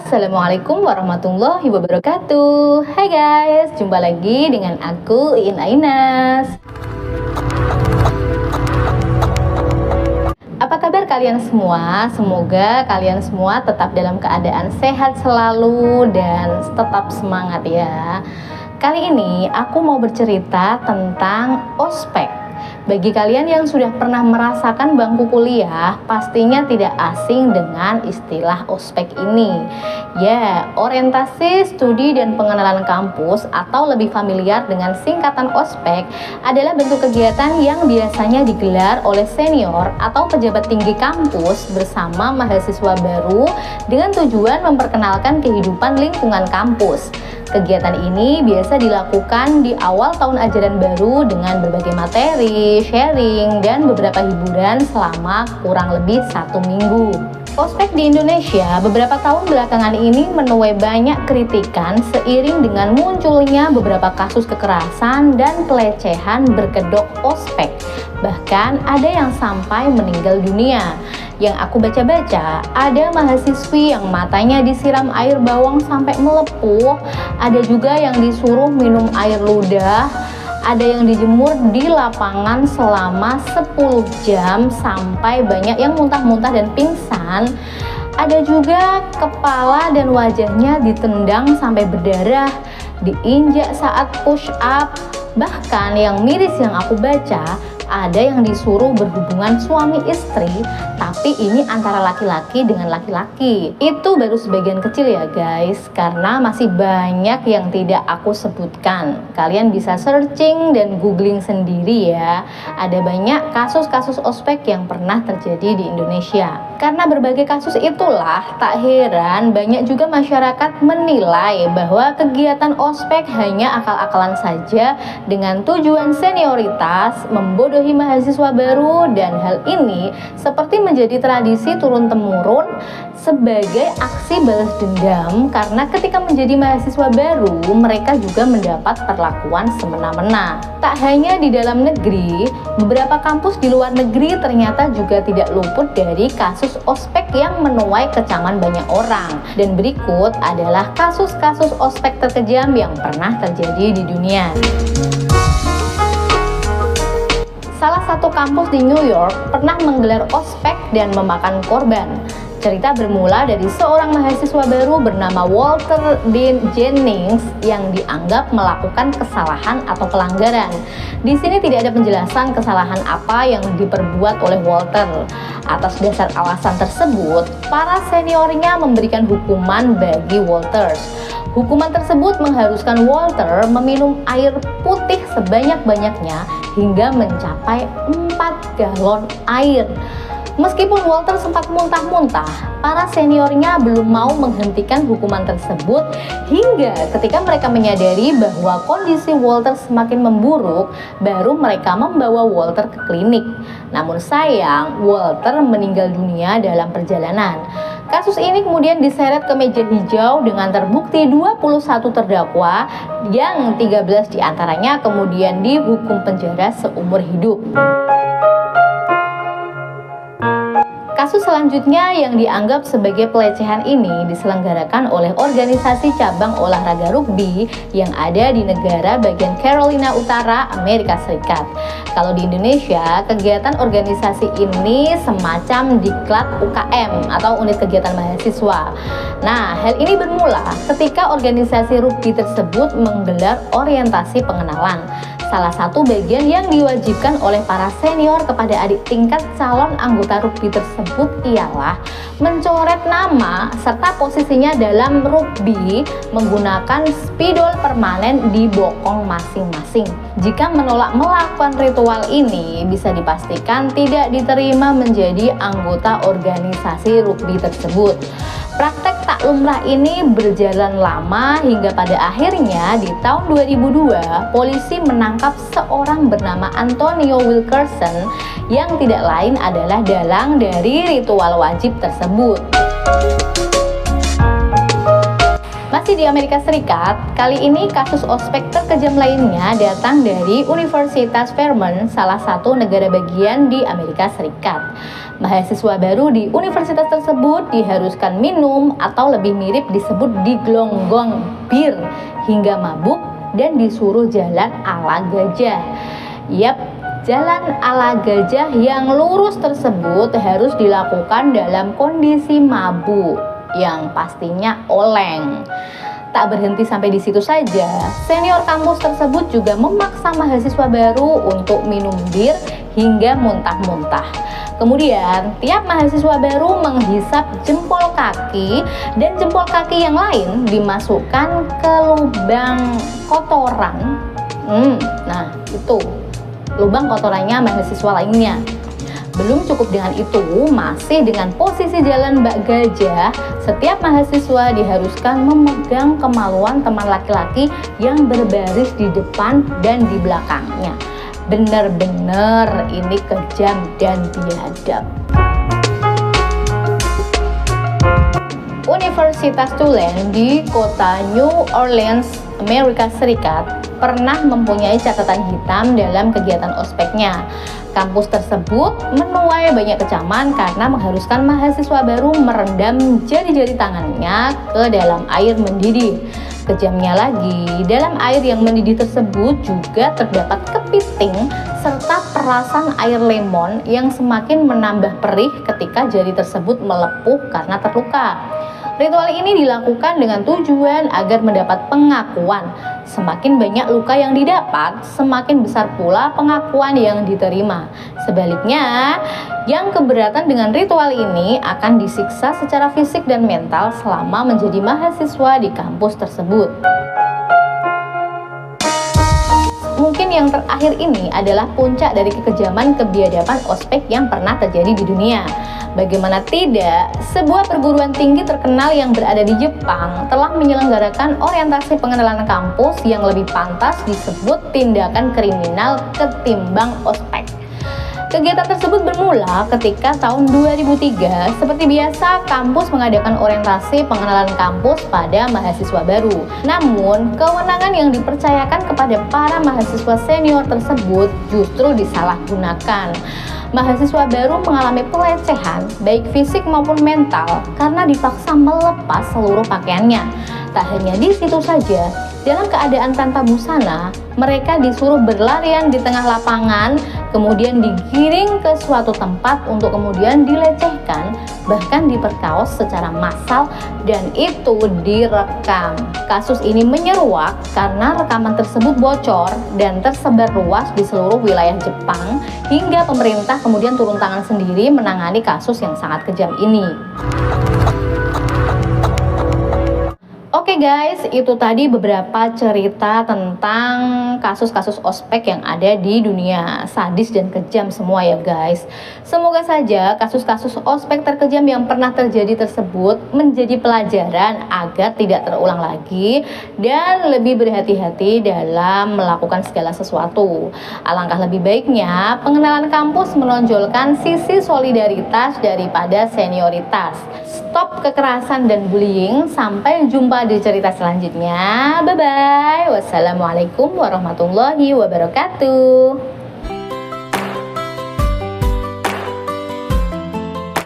Assalamualaikum warahmatullahi wabarakatuh. Hai guys, jumpa lagi dengan aku Iin Ainas. Apa kabar kalian semua? Semoga kalian semua tetap dalam keadaan sehat selalu dan tetap semangat ya. Kali ini aku mau bercerita tentang ospek. Bagi kalian yang sudah pernah merasakan bangku kuliah, pastinya tidak asing dengan istilah ospek ini. Ya, orientasi studi dan pengenalan kampus atau lebih familiar dengan singkatan ospek adalah bentuk kegiatan yang biasanya digelar oleh senior atau pejabat tinggi kampus bersama mahasiswa baru dengan tujuan memperkenalkan kehidupan lingkungan kampus. Kegiatan ini biasa dilakukan di awal tahun ajaran baru dengan berbagai materi, sharing, dan beberapa hiburan selama kurang lebih 1 minggu. Ospek di Indonesia beberapa tahun belakangan ini menuai banyak kritikan seiring dengan munculnya beberapa kasus kekerasan dan pelecehan berkedok ospek. Bahkan ada yang sampai meninggal dunia. Yang aku baca-baca, ada mahasiswi yang matanya disiram air bawang sampai melepuh, ada juga yang disuruh minum air ludah, ada yang dijemur di lapangan selama 10 jam sampai banyak yang muntah-muntah dan pingsan. Ada juga kepala dan wajahnya ditendang sampai berdarah, diinjak saat push up. Bahkan yang miris yang aku baca, ada yang disuruh berhubungan suami istri, tapi ini antara laki-laki dengan laki-laki. Itu baru sebagian kecil ya guys, karena masih banyak yang tidak aku sebutkan. Kalian bisa searching dan googling sendiri ya. Ada banyak kasus-kasus ospek yang pernah terjadi di Indonesia. Karena berbagai kasus itulah, tak heran banyak juga masyarakat menilai bahwa kegiatan ospek hanya akal-akalan saja dengan tujuan senioritas, membodohi mahasiswa baru, dan hal ini seperti menjadi tradisi turun-temurun sebagai aksi balas dendam karena ketika menjadi mahasiswa baru mereka juga mendapat perlakuan semena-mena. Tak hanya di dalam negeri, beberapa kampus di luar negeri ternyata juga tidak luput dari kasus ospek yang menuai kecaman banyak orang. Dan berikut adalah kasus-kasus ospek terkejam yang pernah terjadi di dunia. Salah satu kampus di New York pernah menggelar ospek dan memakan korban. Cerita bermula dari seorang mahasiswa baru bernama Walter Dean Jennings yang dianggap melakukan kesalahan atau pelanggaran. Di sini tidak ada penjelasan kesalahan apa yang diperbuat oleh Walter. Atas dasar alasan tersebut, para seniornya memberikan hukuman bagi Walter. Hukuman tersebut mengharuskan Walter meminum air putih sebanyak-banyaknya hingga mencapai 4 galon air. Meskipun Walter sempat muntah-muntah, para seniornya belum mau menghentikan hukuman tersebut hingga ketika mereka menyadari bahwa kondisi Walter semakin memburuk, baru mereka membawa Walter ke klinik. Namun sayang, Walter meninggal dunia dalam perjalanan. Kasus ini kemudian diseret ke meja hijau dengan terbukti 21 terdakwa yang 13 diantaranya kemudian dihukum penjara seumur hidup. Kasus selanjutnya yang dianggap sebagai pelecehan ini diselenggarakan oleh organisasi cabang olahraga rugby yang ada di negara bagian Carolina Utara, Amerika Serikat. Kalau di Indonesia, kegiatan organisasi ini semacam diklat UKM atau unit kegiatan mahasiswa. Nah, hal ini bermula ketika organisasi rugby tersebut menggelar orientasi pengenalan. Salah satu bagian yang diwajibkan oleh para senior kepada adik tingkat calon anggota rugby tersebut ialah mencoret nama serta posisinya dalam rugby menggunakan spidol permanen di bokong masing-masing. Jika menolak melakukan ritual ini, bisa dipastikan tidak diterima menjadi anggota organisasi rugby tersebut. Praktek tak lumrah ini berjalan lama hingga pada akhirnya di tahun 2002 polisi menangkap seorang bernama Antonio Wilkerson yang tidak lain adalah dalang dari ritual wajib tersebut. Masih Masih di Amerika Serikat, kali ini kasus ospek terkejam lainnya datang dari Universitas Vermont, salah satu negara bagian di Amerika Serikat. Mahasiswa baru di universitas tersebut diharuskan minum atau lebih mirip disebut diglonggong bir hingga mabuk dan disuruh jalan ala gajah. Yap, jalan ala gajah yang lurus tersebut harus dilakukan dalam kondisi mabuk yang pastinya oleng. Tak berhenti sampai di situ saja, senior kampus tersebut juga memaksa mahasiswa baru untuk minum bir hingga muntah-muntah. Kemudian, tiap mahasiswa baru menghisap jempol kaki dan jempol kaki yang lain dimasukkan ke lubang kotoran. Nah, itu lubang kotorannya mahasiswa lainnya. Belum cukup dengan itu, masih dengan posisi jalan bak gajah, setiap mahasiswa diharuskan memegang kemaluan teman laki-laki yang berbaris di depan dan di belakangnya. Benar-benar ini kejam dan biadab. Universitas Tulane di kota New Orleans, Amerika Serikat pernah mempunyai catatan hitam dalam kegiatan ospeknya. Kampus tersebut menuai banyak kecaman karena mengharuskan mahasiswa baru merendam jari-jari tangannya ke dalam air mendidih. Kejamnya lagi, dalam air yang mendidih tersebut juga terdapat kepiting serta perasan air lemon yang semakin menambah perih ketika jari tersebut melepuh karena terluka. Ritual ini dilakukan dengan tujuan agar mendapat pengakuan. Semakin banyak luka yang didapat, semakin besar pula pengakuan yang diterima. Sebaliknya, yang keberatan dengan ritual ini akan disiksa secara fisik dan mental selama menjadi mahasiswa di kampus tersebut. Mungkin yang terakhir ini adalah puncak dari kekejaman kebiadaban ospek yang pernah terjadi di dunia. Bagaimana tidak, sebuah perguruan tinggi terkenal yang berada di Jepang telah menyelenggarakan orientasi pengenalan kampus yang lebih pantas disebut tindakan kriminal ketimbang ospek. Kegiatan tersebut bermula ketika tahun 2003. Seperti biasa, kampus mengadakan orientasi pengenalan kampus pada mahasiswa baru. Namun, kewenangan yang dipercayakan kepada para mahasiswa senior tersebut justru disalahgunakan. Mahasiswa baru mengalami pelecehan baik fisik maupun mental karena dipaksa melepas seluruh pakaiannya. Tak hanya di situ saja, dalam keadaan tanpa busana, mereka disuruh berlarian di tengah lapangan, kemudian digiring ke suatu tempat untuk kemudian dilecehkan, bahkan diperkaos secara massal, dan itu direkam. Kasus ini menyeruak karena rekaman tersebut bocor dan tersebar luas di seluruh wilayah Jepang, hingga pemerintah kemudian turun tangan sendiri menangani kasus yang sangat kejam ini. Oke guys, itu tadi beberapa cerita tentang kasus-kasus ospek yang ada di dunia. Sadis dan kejam semua ya guys. Semoga saja kasus-kasus ospek terkejam yang pernah terjadi tersebut menjadi pelajaran agar tidak terulang lagi dan lebih berhati-hati dalam melakukan segala sesuatu. Alangkah lebih baiknya pengenalan kampus menonjolkan sisi solidaritas daripada senioritas. Stop kekerasan dan bullying. Sampai jumpa di cerita selanjutnya. Bye bye. Wassalamualaikum warahmatullahi wabarakatuh.